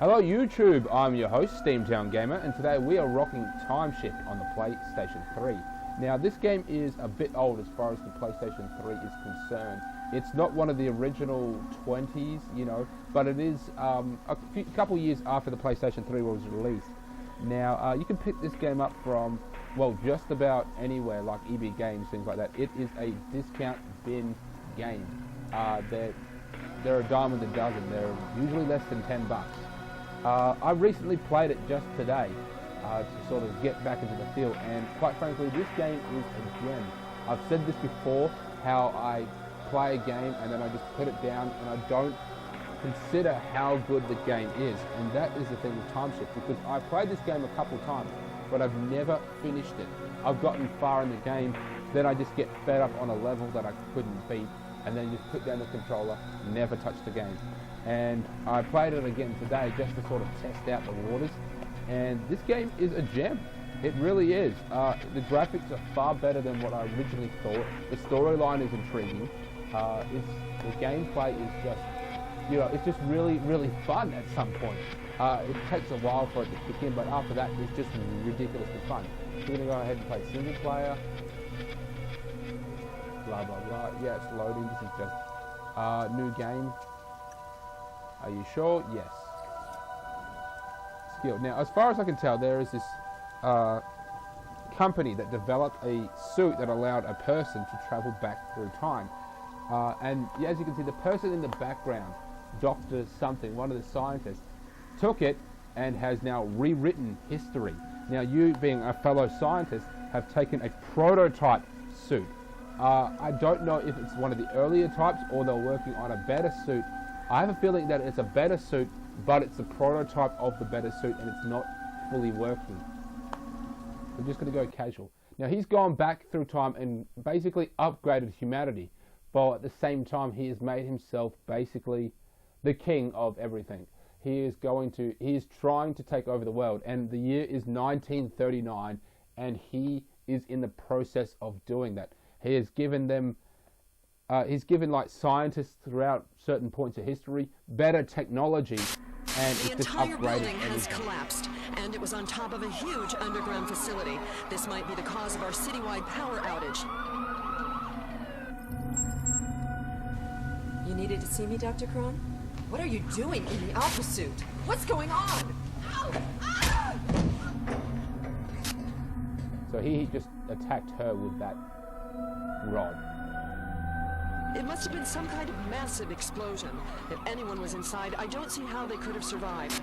Hello YouTube, I'm your host steamtowngamer, and today we are rocking Timeshift on the PlayStation 3. Now this game is a bit old as far as the PlayStation 3 is concerned. It's not one of the original 20s, but it is a couple years after the PlayStation 3 was released. Now you can pick this game up from, well, just about anywhere like EB Games, things like that. It is a discount bin game. They're a dime a dozen. They're usually less than $10. I recently played it just today to sort of get back into the field, and quite frankly this game is a gem. I've said this before, how I play a game and then I just put it down and I don't consider how good the game is, and that is the thing with Timeshift, because I played this game a couple times but I've never finished it. I've gotten far in the game, then I just get fed up on a level that I couldn't beat, and then just put down the controller, never touch the game. And I played it again today just to sort of test out the waters, and this game is a gem. It really is. The graphics are far better than what I originally thought. The storyline is intriguing. The gameplay is just, it's just really, really fun at some point. It takes a while for it to kick in, but after that it's just ridiculously fun. We're going to go ahead and play single player. Blah blah blah. Yeah, it's loading. This is just new game. Are you sure? Yes. Skill. Now, as far as I can tell, there is this company that developed a suit that allowed a person to travel back through time. And as you can see, the person in the background, Dr. something, one of the scientists, took it and has now rewritten history. Now, you being a fellow scientist have taken a prototype suit. I don't know if it's one of the earlier types or they're working on a better suit. I have a feeling that it's a better suit, but it's a prototype of the better suit and it's not fully working. We're just going to go casual. Now he's gone back through time and basically upgraded humanity, but at the same time he has made himself basically the king of everything. He is trying to take over the world, and the year is 1939 and he is in the process of doing that. He has given them he's given like scientists throughout certain points of history better technology, and the entire building has collapsed, and it was on top of a huge underground facility. This might be the cause of our citywide power outage. You needed to see me, Dr. Kron? What are you doing in the Alpha suit? What's going on? Ow! Ah! So he just attacked her with that rod. It must have been some kind of massive explosion. If anyone was inside, I don't see how they could have survived.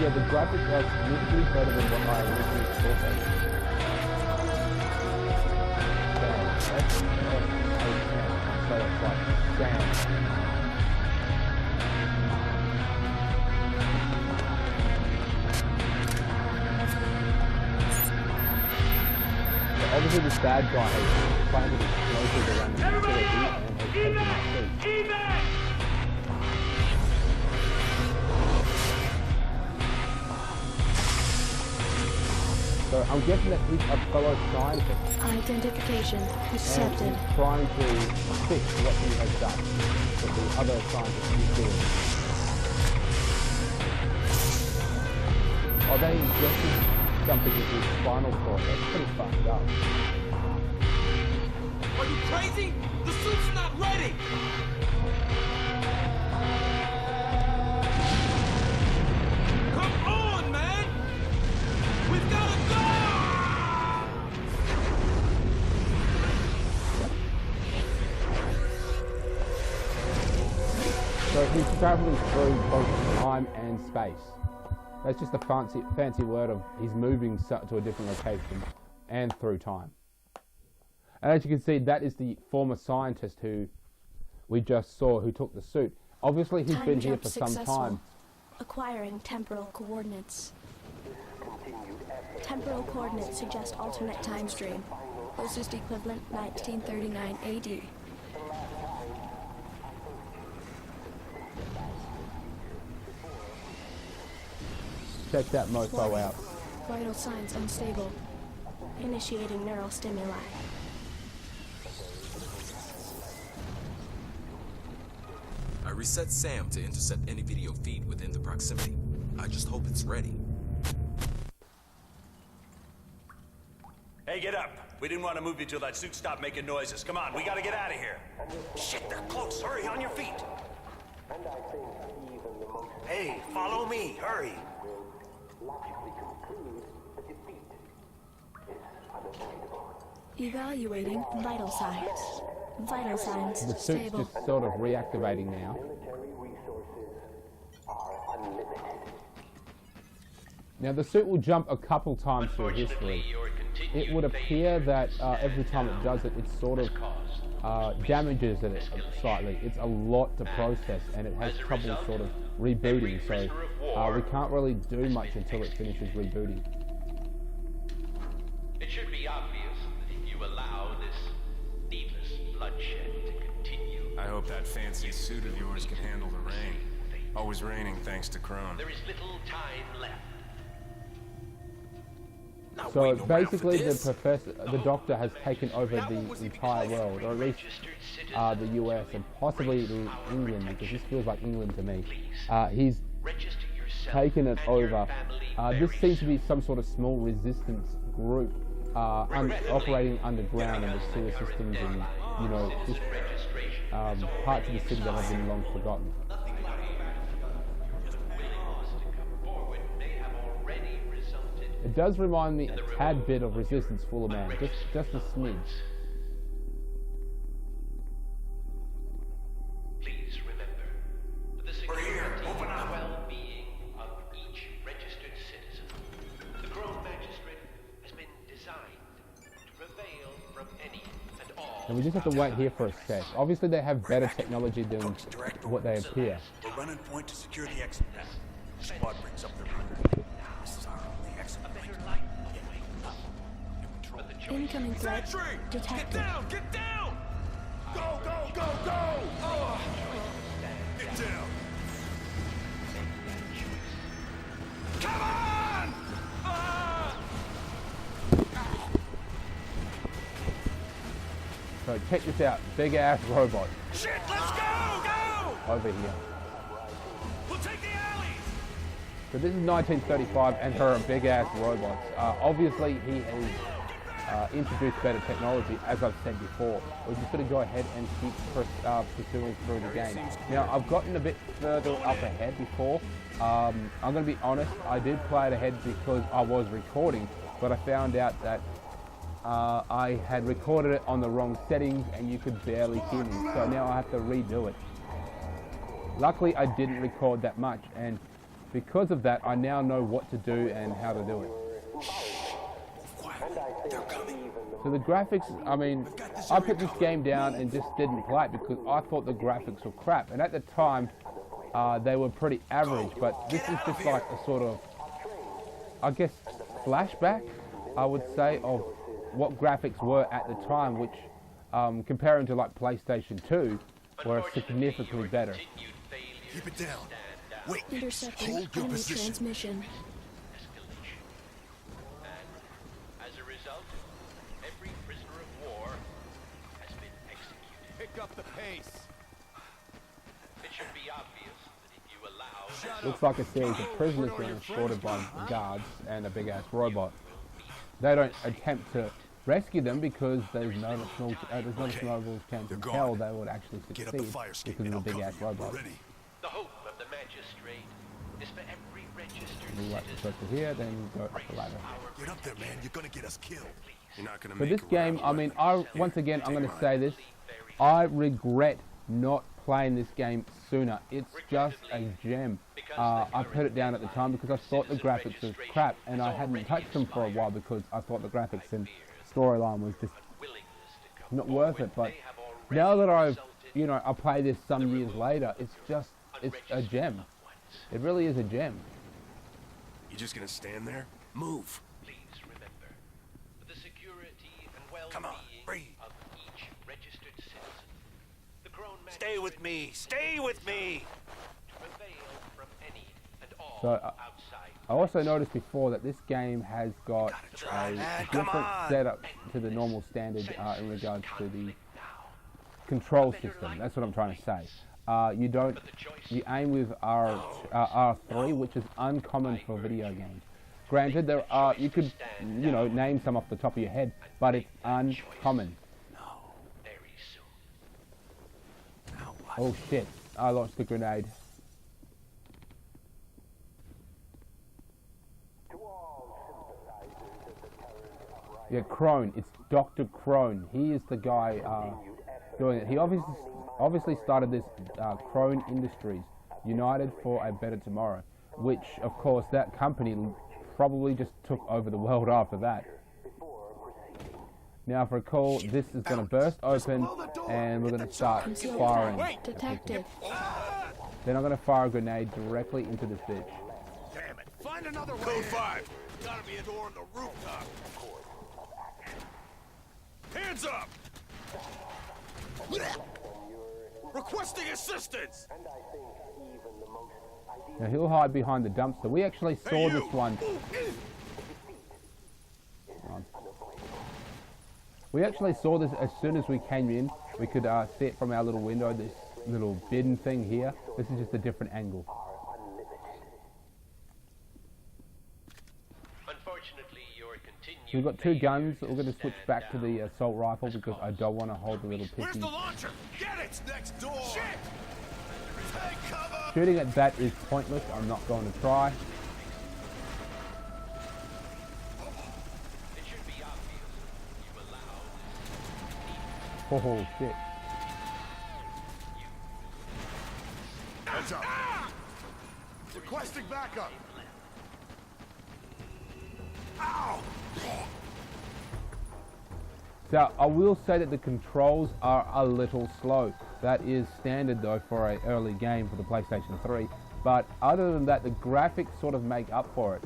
Yeah, the graphics are significantly better than what I originally thought they were. So it's like, damn. Obviously this bad guy has planted explosives around the facility and has taken the suit. So I'm guessing that he's a fellow scientist. Identification accepted. And he's trying to fix what he has done, what the other scientists is doing. Are they injecting something with his spinal cord? That's pretty fucked up. Are you crazy? The suit's not ready! Come on, man! We've gotta go! So he's traveling through both time and space. That's just a fancy word of he's moving to a different location and through time. And as you can see, that is the former scientist who we just saw who took the suit. Obviously he's been here for some time. Acquiring temporal coordinates. Temporal coordinates suggest alternate time stream. Closest equivalent 1939 AD. Check that mofo out. Vital signs unstable. Initiating neural stimuli. I reset Sam to intercept any video feed within the proximity. I just hope it's ready. Hey, get up. We didn't want to move you till that suit stopped making noises. Come on, we gotta get out of here. Shit, they're close. Hurry, on your feet. Hey, follow me. Hurry. Evaluating vital signs. Vital signs The suit's stable. just sort of reactivating now. Now the suit will jump a couple times through history. It would appear that every time it does it, it sort of damages it slightly. It's a lot to process and it has trouble sort of rebooting, so we can't really do much until it finishes rebooting. It should be obvious that if you allow this needless bloodshed to continue... I hope that fancy suit of yours can handle the rain. Always raining thanks to Crone. There is little time left. So basically the doctor has taken over the entire world, or at least the US and possibly England, because this feels like England to me. He's taken it over. This seems to be some sort of small resistance group operating underground in the sewer systems and, you know, just parts of the city that have been long forgotten. It does remind me a tad bit of Resistance Fuller Man, just a smidge. Please remember that the security and well-being of each registered citizen, the Crone Magistrate has been designed to prevail from any and all. And we just have to wait here for a sec. Obviously they have better technology than what they appear. We're running point to secure the exit path. Squad brings up the rear. This is our only exit point. Incoming threat detected. Get down! Get down! Go, go, go, go! Oh. Get down! Come on! So check this out, big ass robot Shit, let's go! Go! over here. We'll take the alleys! So this is 1935 and her big ass robots. Obviously he has introduced better technology, as I've said before. We're just going to go ahead and keep pursuing through the game. Now I've gotten a bit further up ahead before. I'm going to be honest, I did play it ahead because I was recording, but I found out that I had recorded it on the wrong settings and you could barely hear me, so now I have to redo it. Luckily I didn't record that much, and because of that I now know what to do and how to do it. So the graphics, I mean, I put this game down and just didn't play it because I thought the graphics were crap, and at the time they were pretty average, but this is just like a sort of, I guess, flashback, I would say, of what graphics were at the time, which comparing to like PlayStation 2 were significantly better. Keep it down. Wait. Intercepting Hold your enemy position. transmission. As a result, every prisoner of war has been executed. Pick up the pace. It should be obvious that if you allow... Looks like a series of prisoners being escorted by guards and a big ass robot. They don't attempt to rescue them because there's not a small chance in hell they would actually succeed because of the big ass robot. The hope of the magistrate is for every registered We like to go to here, then go up the ladder. Get up there, man. You're gonna get us killed. You're not gonna For make this it game, without I mean, once again, I'm going to say this. I regret not playing this game sooner. It's just a gem. I put it down at the time because I thought the graphics was crap, and I hadn't touched them for a while because I thought the graphics and storyline was just not worth it. But now that I've, you know, I play this some years later, it's a gem. It really is a gem. You just gonna stand there? Move. Please remember that the security and Come on, well-being breathe. of each registered citizen, the Crone Stay with me. Stay with me. to prevail from any and all So, outside I also noticed before that this game has got a different setup to the normal standard in regards to the control system. That's what I'm trying to say. You aim with R3, which is uncommon for video games. Granted, there are, you could, name some off the top of your head, but it's uncommon. Oh shit, I launched the grenade. Yeah, Crone. It's Dr. Crone. He is the guy doing it. He obviously started this Crone Industries, United for a Better Tomorrow, which, of course, that company probably just took over the world after that. Now, if I recall, this is going to burst open, and we're going to start firing. Detected. Then I'm going to fire a grenade directly into this bitch. Damn it! Find another way. Code 5. Gotta be a door on the rooftop. Hands up! Requesting assistance! Now he'll hide behind the dumpster. We actually saw this one. We actually saw this as soon as we came in. We could see it from our little window, this little bin thing here. This is just a different angle. So we've got two guns. We're going to switch back to the assault rifle because I don't want to hold the little pissy. Where's the launcher? Get it! Next door! Shit! Take cover! Shooting at that is pointless. I'm not going to try. Oh shit. Heads up. Requesting backup. Ow! So I will say that the controls are a little slow. That is standard though for an early game for the PlayStation 3. But other than that, the graphics sort of make up for it.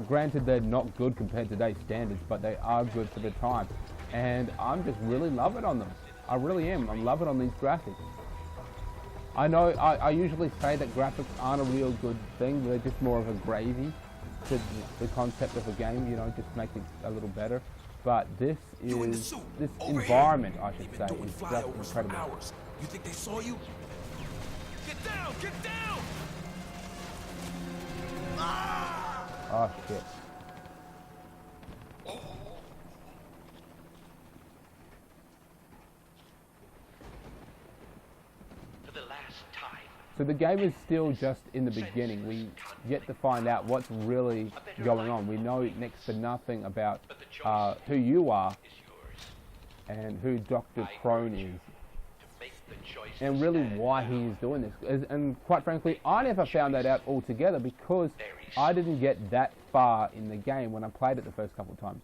Granted, they're not good compared to today's standards, but they are good for the time. And I'm just really loving on them. I really am. I'm loving on these graphics. I know I usually say that graphics aren't a real good thing. They're just more of a gravy to the concept of a game, just make it a little better. But this environment, I should say, is just incredible. You think they saw you? Get down! Get down! Oh shit. For the last time. So the game is still just in the beginning. We yet to find out what's really going on. We know next to nothing about who you are and who Dr. Crone is. And really why he is doing this. And quite frankly, I never found that out altogether because I didn't get that far in the game when I played it the first couple of times.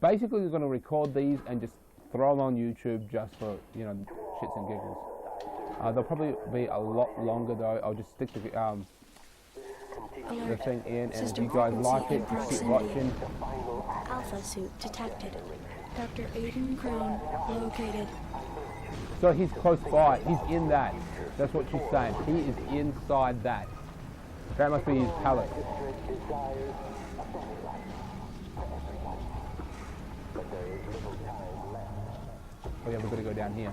Basically, we're going to record these and just throw them on YouTube just for, shits and giggles. They'll probably be a lot longer though. I'll just stick the thing in, and if you guys like it, just keep watching. Alpha suit detected. Dr. Aiden Crone located. So he's close by. He's in that. That's what she's saying. He is inside that. That must be his pallet. Oh yeah, we've got to go down here.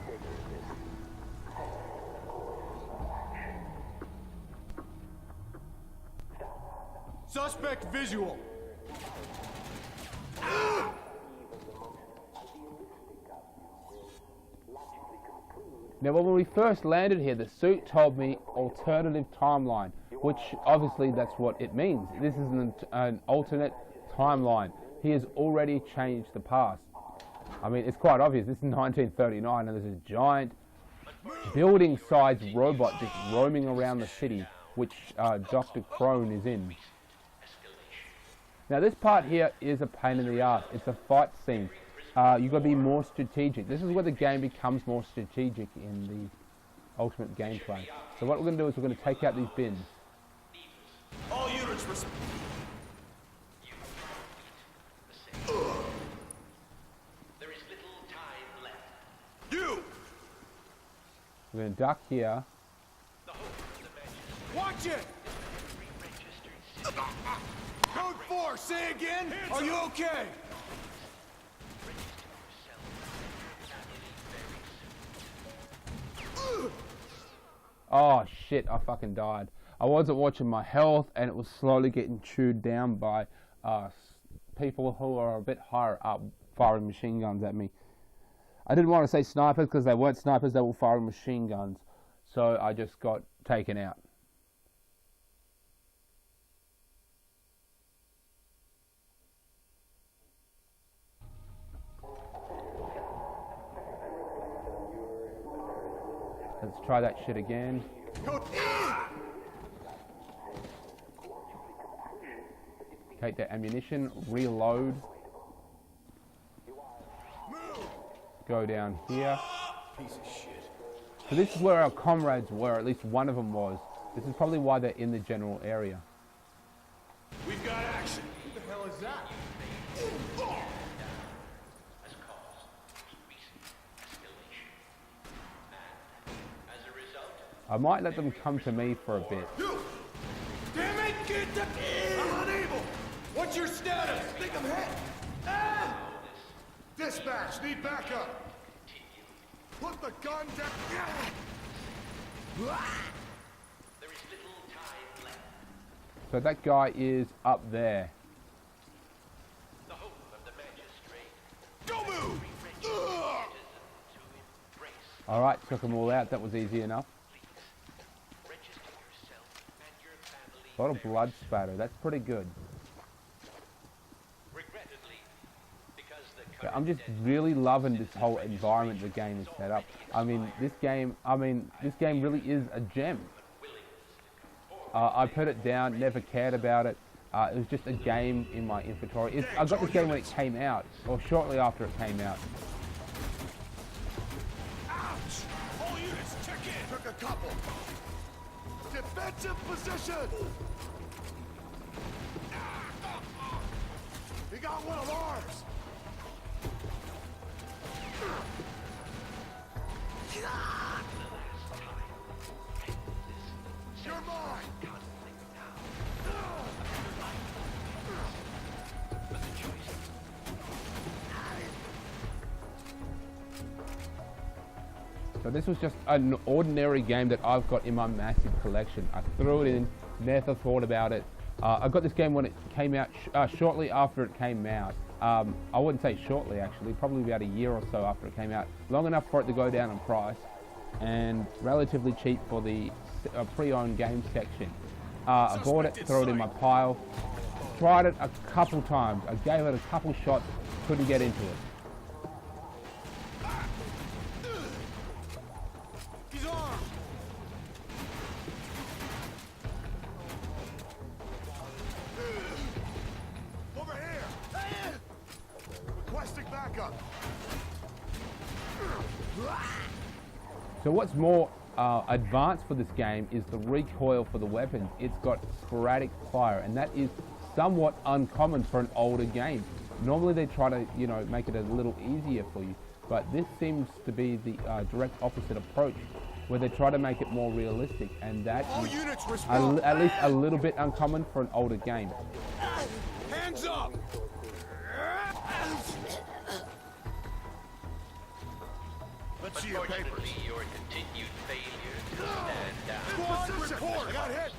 Suspect visual. Now, when we first landed here, the suit told me alternative timeline, which obviously that's what it means. This is an alternate timeline. He has already changed the past. I mean, it's quite obvious. This is 1939, and there's a giant building-sized robot just roaming around the city, which Dr. Crone is in. Now, this part here is a pain in the ass. It's a fight scene. You've got to be more strategic. This is where the game becomes more strategic in the ultimate gameplay. So what we're going to do is we're going to take out these bins. All units respond. There is little time left. You! We're going to duck here. The hope of the magistrate. Watch it! Registered citizen. for? Say again? Are you okay? Oh shit, I fucking died. I wasn't watching my health and it was slowly getting chewed down by people who are a bit higher up firing machine guns at me. I didn't want to say snipers because they weren't snipers, they were firing machine guns. So I just got taken out. Let's try that shit again. Take the ammunition, reload. Go down here. Piece of shit. So this is where our comrades were, at least one of them was. This is probably why they're in the general area. We've got action. What the hell is that? I might let them come to me for a bit. You! Damn it! Get the... I'm unable! What's your status? Think I'm hit? Ah! Dispatch, need backup. Put the gun down. There is little time left. So that guy is up there. The home of the magistrate. Don't move! Alright, took them all out. That was easy enough. A lot of blood spatter. That's pretty good. Yeah, I'm just really loving this whole environment the game is set up. I mean, this game really is a gem. I put it down, never cared about it. It was just a game in my inventory. I got this game when it came out, or shortly after it came out. Ouch! All units, check in! Took a couple. Defensive position! He got one of ours! You're mine! So this was just an ordinary game that I've got in my massive collection. I threw it in, never thought about it. I got this game when it came out, shortly after it came out. I wouldn't say shortly actually, probably about a year or so after it came out. Long enough for it to go down in price and relatively cheap for the pre-owned game section. I bought it, threw it in my pile, tried it a couple times. I gave it a couple shots, couldn't get into it. He's armed! Over here! Requesting backup! So what's more advanced for this game is the recoil for the weapons. It's got sporadic fire, and that is somewhat uncommon for an older game. Normally they try to, you know, make it a little easier for you, but this seems to be the direct opposite approach, where they try to make it more realistic, and that is at least a little bit uncommon for an older game. Hands up! Let's see your papers. Unfortunately, your continued failure to stand down Squad report! I got hit!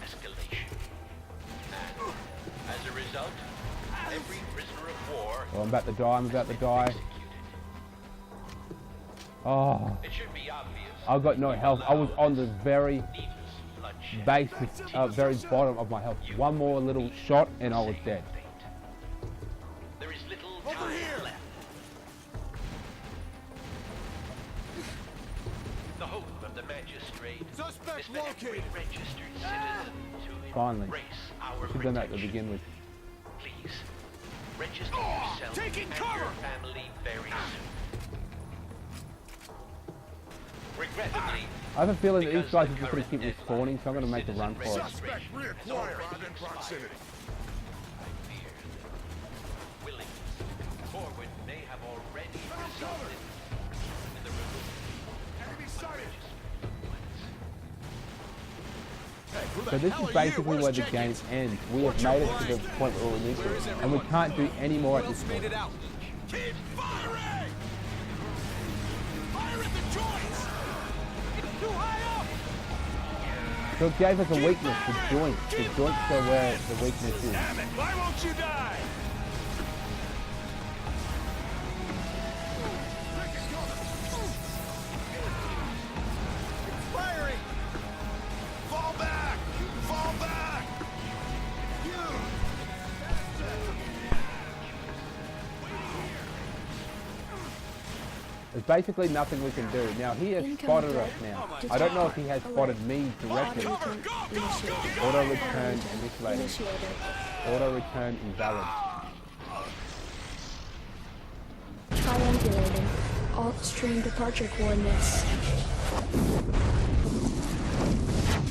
escalation. And as a result, every prisoner of war Oh, I'm about to die, I'm about to die. executed. Oh, It should be obvious. I've got no health. I was on the very Needless bloodshed. basis, very bottom of my health. One more little shot and I was dead. There is little Over time here! left. The hope of the magistrate Suspect is for every located! registered citizen to Finally. embrace our Should have done that to protection. begin with. Please, register yourself taking and cover! your family very soon. Regrettably, I have a feeling that these because guys the are just going to keep current respawning, so I'm going to make a run for it. Suspect reacquired within proximity. fear that willing forward may have already resulted in the removal Enemy of sighted! registered ones. Hey, So this is basically where the game ends. We have made it to the point where we need to, and we can't do any more at this point. Keep firing! Fire at the joints! It's too high up! So it gave us a weakness, the joints. The joints are where the weakness is. Damn it, why won't you die? It's firing! Fall back! Fall back! There's basically nothing we can do. Now he has spotted us now. I don't know if he has spotted me directly. Auto return initiated. Auto return invalid. Triangulating. Alt stream departure coordinates.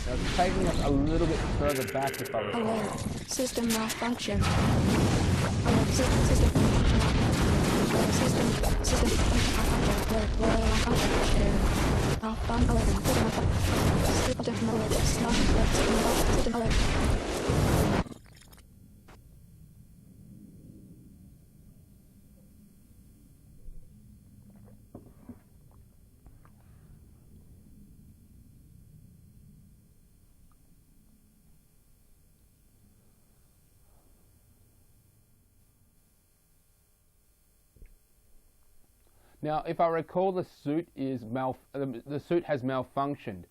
Now it's taking us a little bit further back if I recall. Alert. System malfunction. Alert. System Now, if I recall, the suit has malfunctioned.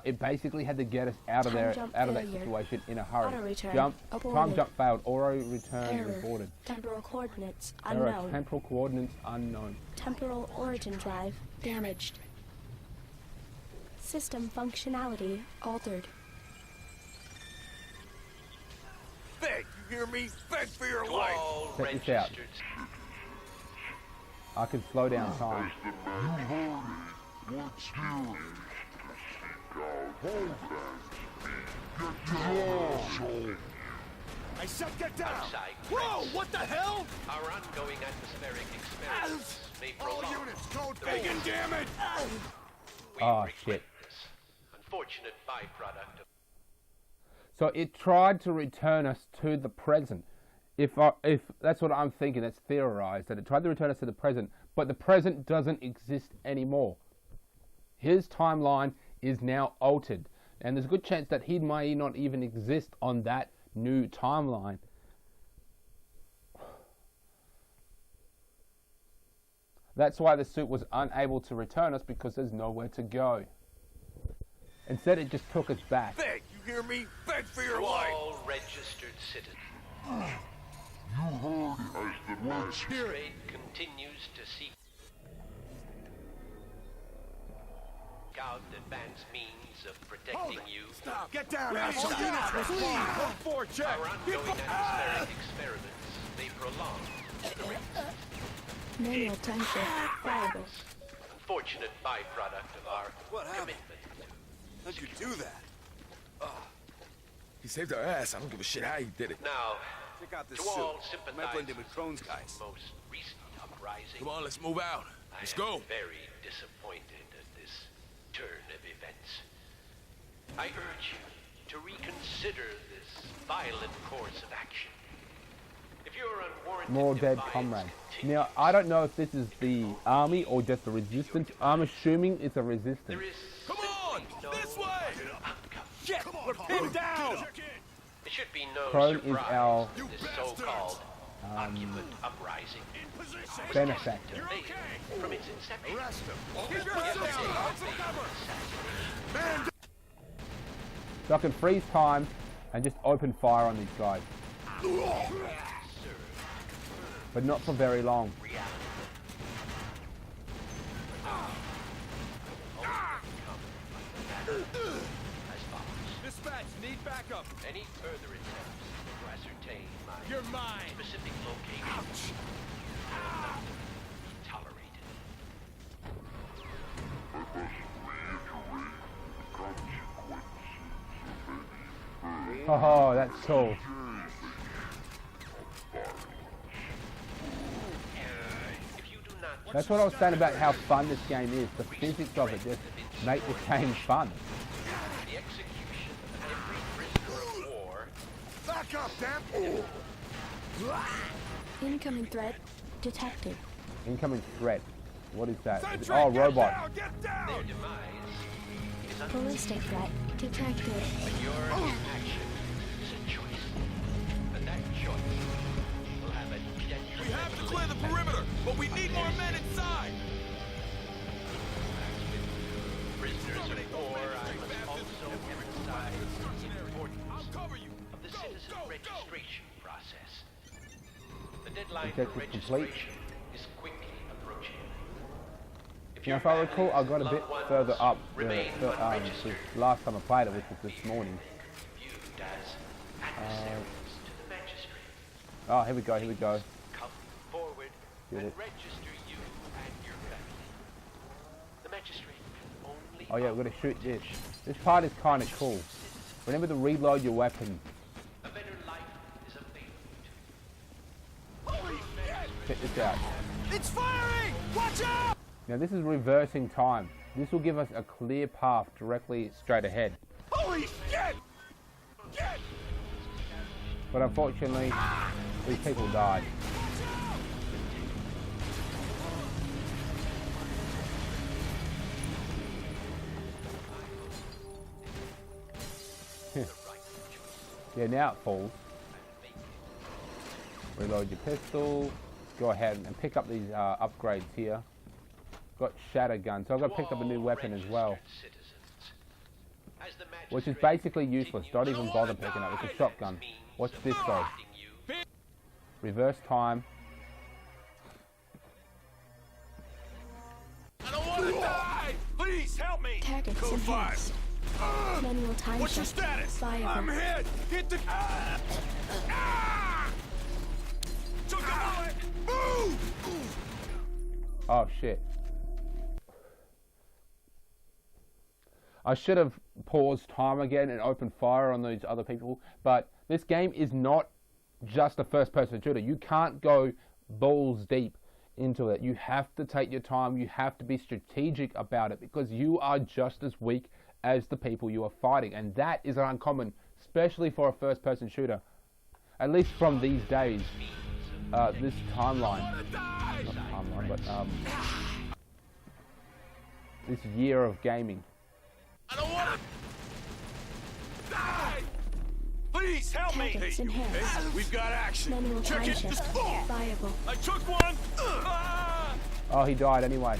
It basically had to get us out of there, out of that situation in a hurry. Time jump failed. Auto return reported. Temporal coordinates unknown. Error. Temporal coordinates unknown. Temporal origin drive damaged. System functionality altered. Beg, you hear me? Beg for your life! Check this out. I can slow down time. I said get down! Outside, Whoa, what the hell? our ongoing atmospheric experiments may All prolong units, code bacon, damn it! We Oh, regret shit. this unfortunate byproduct of So it tried to return us to the present. If that's what I'm thinking, it's theorized that it tried to return us to the present, but the present doesn't exist anymore. His timeline is now altered, and there's a good chance that he may not even exist on that new timeline. That's why the suit was unable to return us, because there's nowhere to go. Instead, it just took us back. Beg, you hear me? Beg for your to life! all registered citizens. Magistrate Continues to seek out advanced means of protecting you. Stop! Get down, asshole! Units, respond! Code 4, check! Our ongoing atmospheric experiments may prolong the race. Manual time shift variable. Unfortunate byproduct of our commitment. How'd you do that? He saved our ass. I don't give a shit how he did it. Now, Check out this to suit. all Might blend in sympathizers with Crone's guys. of the most recent uprising, Come on, let's move out. Let's I go. am very disappointed at this turn of events. I urge you to reconsider this violent course of action. If you're unwarranted More dead defiance comrades. continues, Now, I don't know if this is the army or just the resistance. I'm assuming it's a resistance. there is Come on! no This way! outcome. Shit! We're pinned down! It should be no Crone is surprise our, that this so-called occupant uprising benefactor. to fail from its inception. Arrest him! Keep your head down! Hold for cover! Man So I can freeze time and just open fire on these guys. But not for very long. As follows. Dispatch, need backup! Any further attempts to ascertain my You're mine! specific location will not be tolerated. Oh, that's cool. If you do not That's what I was saying about how fun this game is. The physics of it just make this game fun. the execution of every Damn. Incoming threat detected. Incoming threat. What is that? Sentry, Oh, get robot. down, get down. Their demise is Ballistic threat detected. but your action is a choice. And that choice will have a detrimental We have to clear the perimeter, but we need more men inside. Prisoners of war, I must also emphasize the importance of the citizen registration process. The deadline for Objective complete. registration is quickly approaching. Now, if I recall, I got a bit further up the unregistered, last time I played it, which was this morning. viewed as adversaries to the magistrate. Oh, here we go, here we go. Come forward Get and it. register you and your family. The magistrate only. Oh yeah, we're gonna shoot this. This part is kind of cool. Remember to reload your weapon. A better life is available to you. Check this out. It's firing! Watch out! Now this is reversing time. This will give us a clear path directly straight ahead. Holy shit! Get! But unfortunately, these people died. Yeah, now it falls. Reload your pistol. Go ahead and pick up these upgrades here. Got shatter gun, so I've got to pick up a new weapon as well, which is basically useless. Don't even bother picking up. It's a shotgun. Watch this though. Reverse time. I don't want to die. Please help me! Targets Code 5. enhanced. Manual time What's your shift. status? Viable. I'm hit! Hit the... Took a bullet! Move! Oh shit. I should have paused time again and opened fire on those other people, but this game is not just a first-person shooter. You can't go balls deep into it. You have to take your time. You have to be strategic about it because you are just as weak as the people you are fighting, and that is uncommon, especially for a first-person shooter. At least from these days, this timeline, not timeline, but this year of gaming. I don't want to die! Please help me! Targets enhanced. We've got action. Manual Check time it. shift. Viable. I took one. Ah! Oh, he died anyway.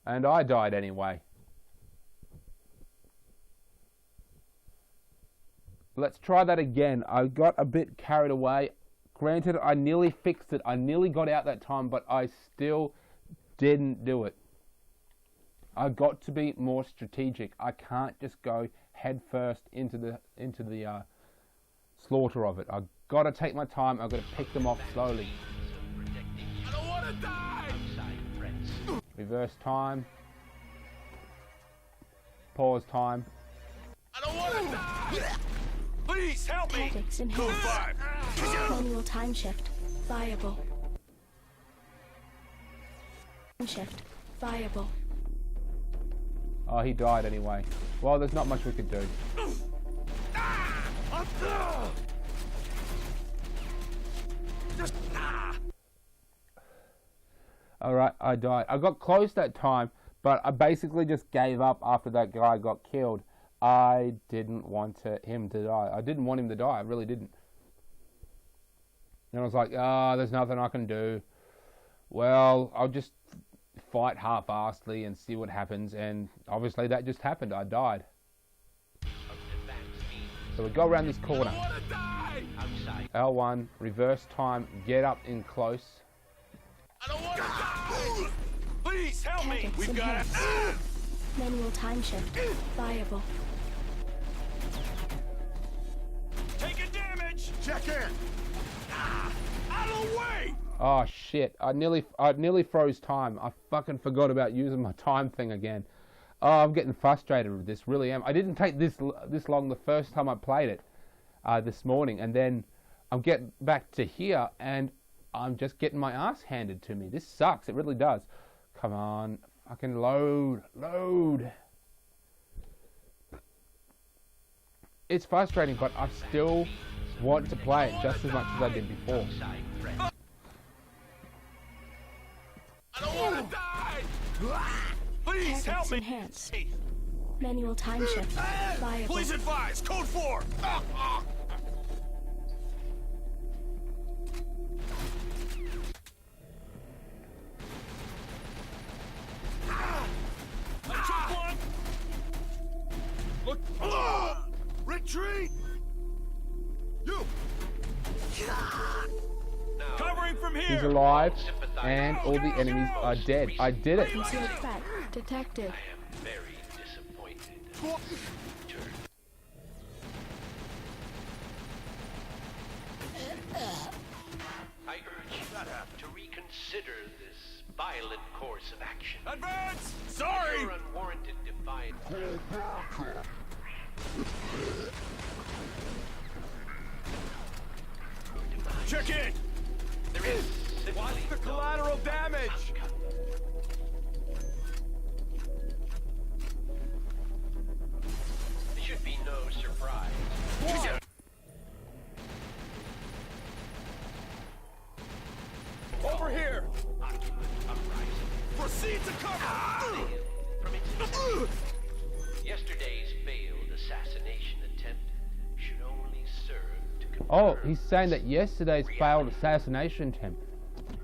And I died anyway. Let's try that again. I got a bit carried away. Granted, I nearly fixed it. I nearly got out that time, but I still didn't do it. I got to be more strategic. I can't just go head first into the slaughter of it. I've got to take my time. I've got to pick them off slowly. I don't want to die! Reverse time. Pause time. I don't want to die! Please help me! Tactics Code enhanced. 5. Manual time shift. Viable. Time shift. Viable. Oh, he died anyway. Well, there's not much we could do. Alright, I died. I got close that time, but I basically just gave up after that guy got killed. I didn't want him to die. I didn't want him to die. I really didn't. And I was like, there's nothing I can do. Well, I'll just fight half-assedly and see what happens. And obviously that just happened. I died. So we go around this corner. L1, reverse time, get up in close. I don't want to die! Please help me! Targets We've got enhanced. to... Manual time shift. Viable. Taking damage! Check in! Out of the way! Oh shit, I nearly froze time. I fucking forgot about using my time thing again. Oh, I'm getting frustrated with this, really am. I didn't take this long the first time I played it this morning, and then I'm getting back to here, and I'm just getting my ass handed to me. This sucks. It really does. Come on. Fucking load. Load. It's frustrating, but I still want to play it just as much as I did before. I don't want to die! Please help me! Enhanced. Manual time shift. Viable. Please advise! Code 4! Look! Retreat! You! Covering from here! He's alive, and all the enemies are dead. I did it! Concealed threat detected. I am very disappointed. I urge you to reconsider this violent course of action. Advance! Sorry! Your unwarranted defiance. Check in! There is What's the collateral damage? There should be no surprise. Over here! Occupant uprising. Proceed to cover! From its Yesterday's failed assassination attempt should only serve to confirm. Oh, he's saying that yesterday's failed assassination attempt.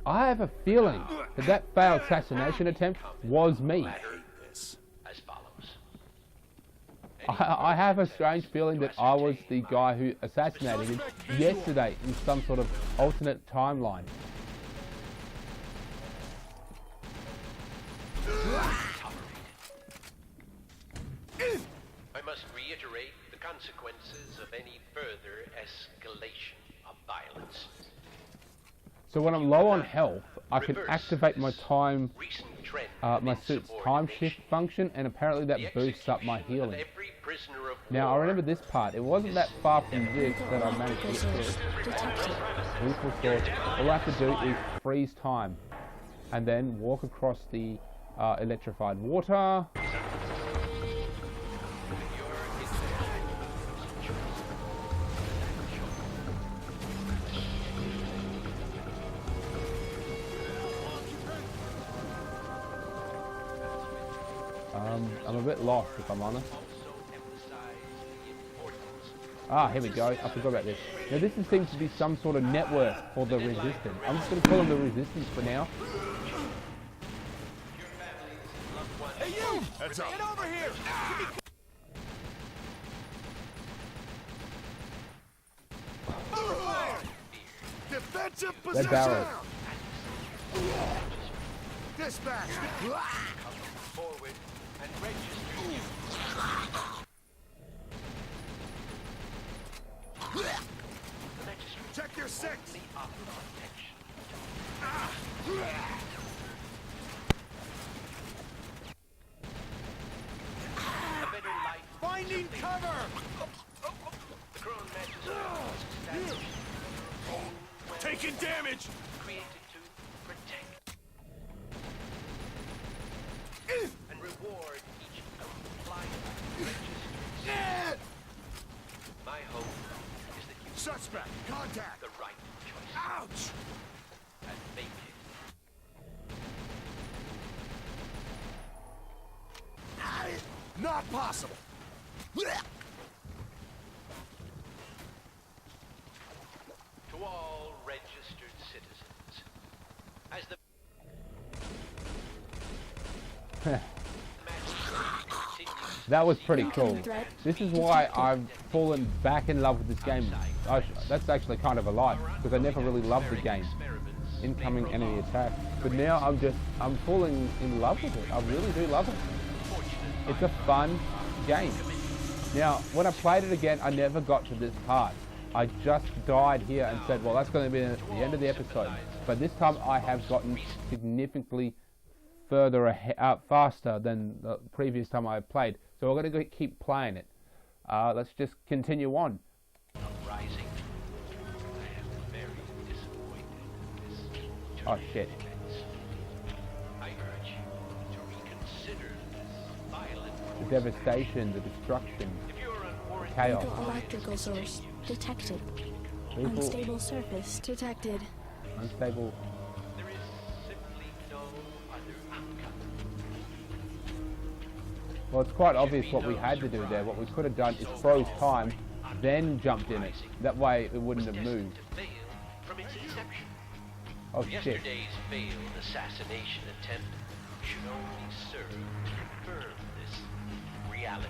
I have a feeling that that failed assassination attempt was me. As follows. I have a strange feeling that I was the guy who assassinated him yesterday in some sort of alternate timeline. I must reiterate the consequences of any further escalation of violence. So when I'm low on health, I can Reverse activate my this time, recent trend my in suit's time shift insubordination. function, and apparently that The boosts up my execution of healing. every prisoner of Now I war remember this part. It wasn't that far from this that I managed to get Officers through. detected. Lethal source. All I have to do is freeze time, and then walk across the electrified water. I'm a bit lost, if I'm honest. Ah, here we go. I forgot about this. Now this seems to be some sort of network for the Resistance. I'm just going to call them the Resistance for now. Hey you! Heads up! Get over here! Defensive They're position! barrels. Dispatch! forward and register. Check your six! Finding cover! The Crown Magistrate Taking damage! created to protect and reward each compliant registered. My hope is that you Suspect! Contact! the right choice Ouch! and make it. Not possible! To all registered citizens, as the That was pretty cool. This is why I've fallen back in love with this game. That's actually kind of a lie, because I never really loved the game. Incoming enemy attack. But now I'm falling in love with it. I really do love it. It's a fun game. Now, when I played it again, I never got to this part. I just died here and said, well, that's going to be the end of the episode. But this time I have gotten significantly further ahead, faster than the previous time I played. So we're going to keep playing it. Let's just continue on. Rising. I am very disappointed in this Oh shit. I urge you to reconsider this violent The course. devastation, the destruction, If you're unwarranted, chaos. Legal electrical source detected. People, Unstable surface detected. unstable. there is simply no other outcome. Well, it's quite obvious what we had to do there. What we could have done is froze time, then jumped in it. That way it wouldn't have moved. To fail from its inception. Oh shit. Yesterday's failed assassination attempt should only serve to confirm this reality.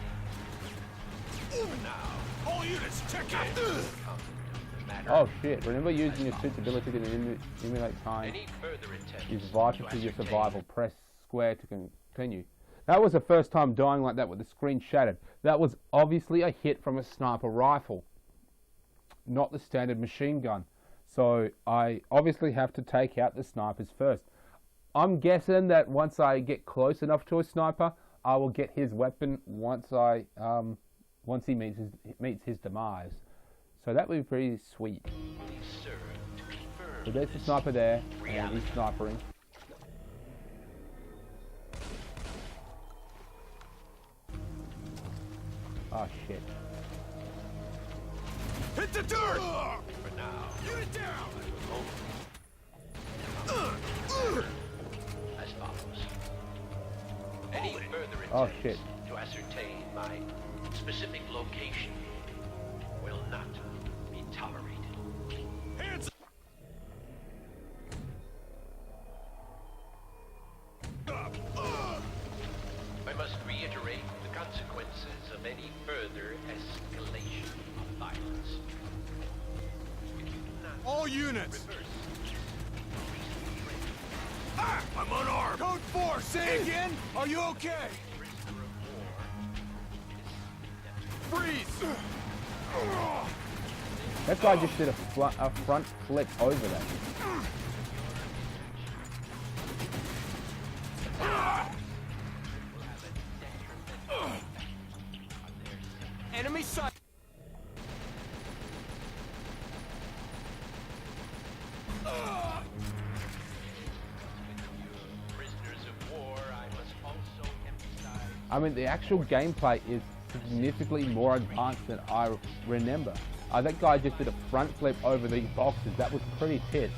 For now, All units, check it! Oh shit. Remember using your suit's ability to emulate time any further attempts is vital to your ascertain survival. Press square to continue. That was the first time dying like that with the screen shattered. That was obviously a hit from a sniper rifle, not the standard machine gun. So I obviously have to take out the snipers first. I'm guessing that once I get close enough to a sniper, I will get his weapon once he meets his demise. So that would be pretty sweet. serve to confirm So there's the sniper there, and he's snipering. Oh shit. Hit the dirt! for now. Unit down! As follows. Any further Oh, attempts shit. to ascertain my specific location will not be tolerated. Hands up! I must reiterate the consequences of any further escalation of violence. If you do not All units! reverse Ah! I'm unarmed! Code 4, say again! Are you okay? prisoner of war, Freeze! That guy just did a front flip over that. Enemy sight! prisoners of war, I must also emphasize I mean, the actual gameplay is significantly more advanced than I remember. That guy just did a front flip over these boxes. That was pretty pissed.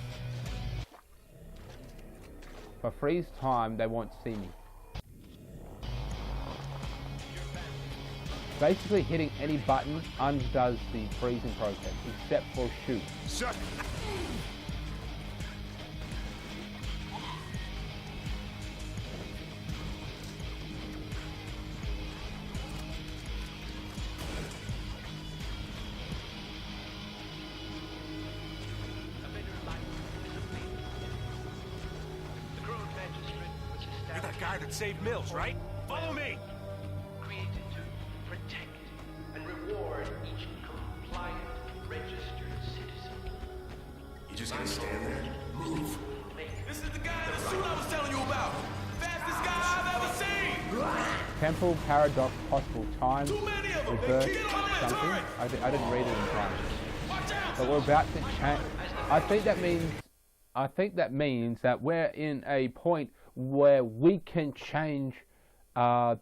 For freeze time, they won't see me. Basically, hitting any button undoes the freezing process, except for shoot. Shut! a better life is available. The Crown Magistrate was You're established that guy that saved Mills, right? Follow me! created to protect and reward each compliant, registered citizen. You just gonna stand there? Move. This is the guy in the suit I was telling you about! Fastest guy I've ever seen! Temporal paradox, possible time, Too many of them! reverse, Get on that something. turret! I didn't read it in time. Watch out! But we're about to change. I think that means that we're in a point where we can change time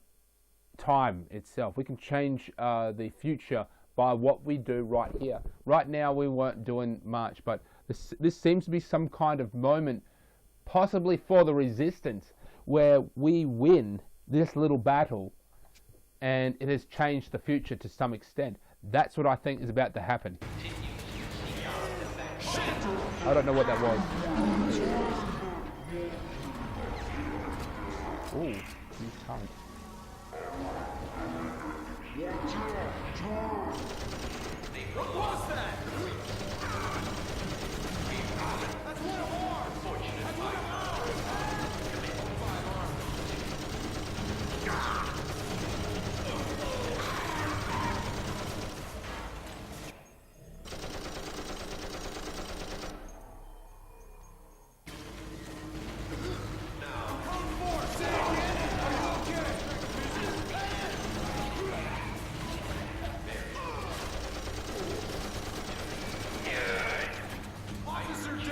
itself. We can change the future by what we do right here. Right now we weren't doing much, but this seems to be some kind of moment, possibly for the Resistance, where we win this little battle and it has changed the future to some extent. That's what I think is about to happen. I don't know what that was. Ooh, he's tight. What was that? That's one of ours! That's one of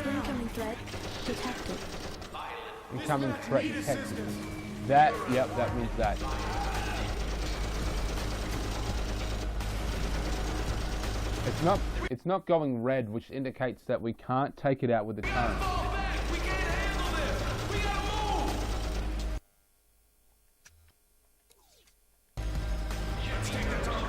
Incoming threat detected. incoming threat detected. That, yep, that means that. It's not going red, which indicates that we can't take it out with the current. We can't handle this! We gotta move! Let's take the tunnel.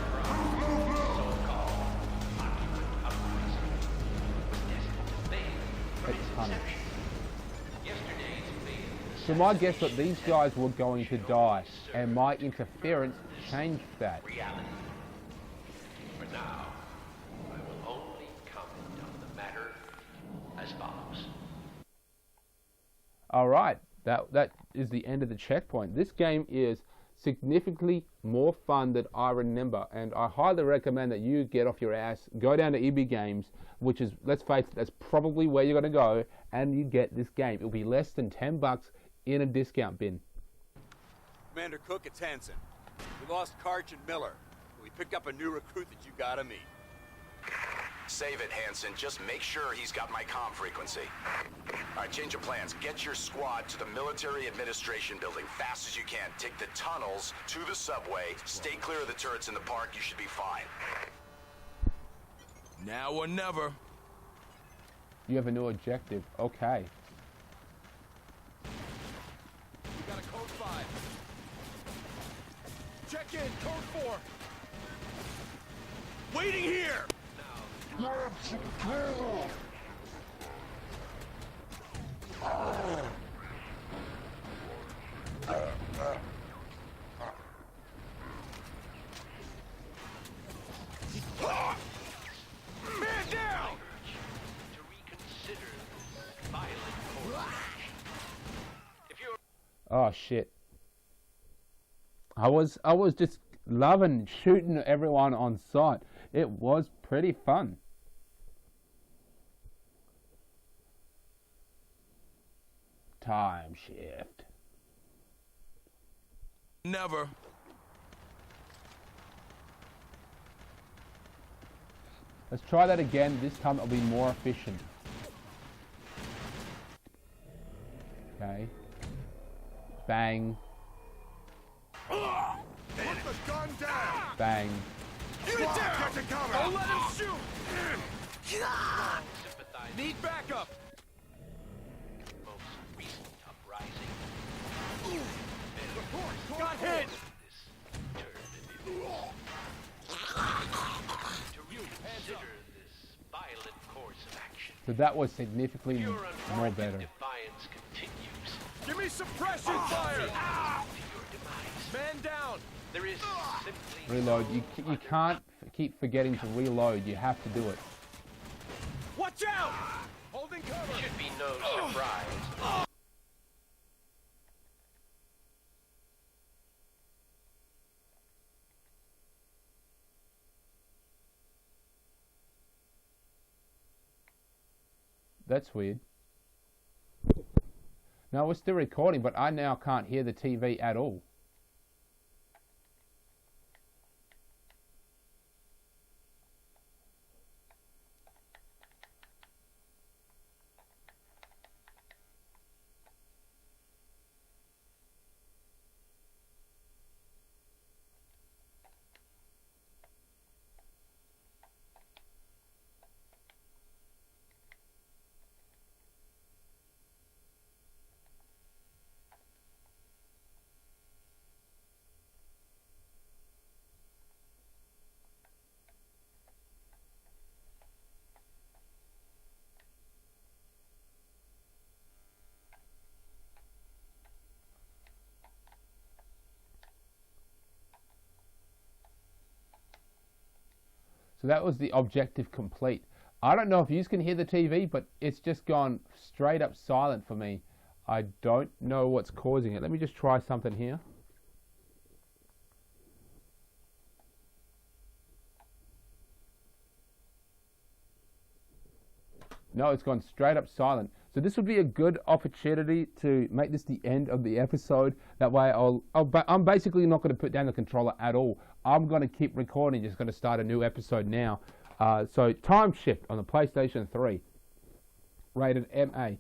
So my guess that these guys were going to die, and my interference changed that. For now, I will only comment on the matter as follows. Alright, that is the end of the checkpoint. This game is significantly more fun than I remember, and I highly recommend that you get off your ass, go down to EB Games, which is, let's face it, that's probably where you're going to go, and you get this game. It'll be less than $10 in a discount bin. Commander Cook, it's Hansen. We lost Karch and Miller. We picked up a new recruit that you gotta meet. Save it, Hansen. Just make sure he's got my comm frequency. All right, change of plans. Get your squad to the military administration building fast as you can. Take the tunnels to the subway. Stay clear of the turrets in the park. You should be fine. Now or never. You have a new objective. Okay. We got a code 5. Check in, code 4. Waiting here. Man down! To reconsider this violent course. If you're Oh shit. I was just loving shooting everyone on sight. It was pretty fun. Time shift. Never. Let's try that again. This time it'll be more efficient. Okay. Bang. Put the gun down! Bang. Get down! Get the cover! Don't let him shoot! Need backup! most recent uprising, Got hit! to reconsider this violent course of action. So that was significantly Your more unwarranted better. defiance continues. Give me suppression fire! To your demise. Man down! There is simply Reload. You can't keep forgetting to reload. You have to do it. Watch out! Holding cover! should be no surprise. That's weird. No, we're still recording, but I now can't hear the TV at all. So that was the objective complete. I don't know if you can hear the TV, but it's just gone straight up silent for me. I don't know what's causing it. Let me just try something here. No, it's gone straight up silent. So this would be a good opportunity to make this the end of the episode. That way I'm basically not going to put down the controller at all. I'm going to keep recording, just going to start a new episode now. So Time Shift on the PlayStation 3. Rated MA.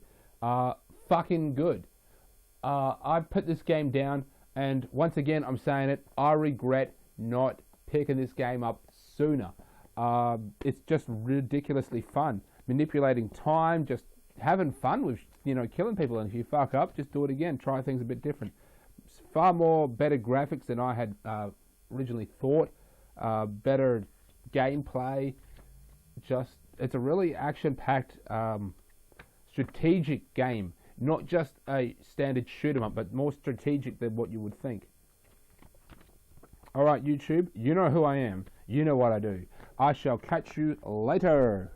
Fucking good. I put this game down, and once again, I'm saying it, I regret not picking this game up sooner. It's just ridiculously fun. Manipulating time, just having fun with, killing people, and if you fuck up, just do it again. Try things a bit different. It's far more better graphics than I had originally thought. Better gameplay. It's a really action-packed, strategic game. Not just a standard shoot 'em up, but more strategic than what you would think. Alright, YouTube, you know who I am. You know what I do. I shall catch you later.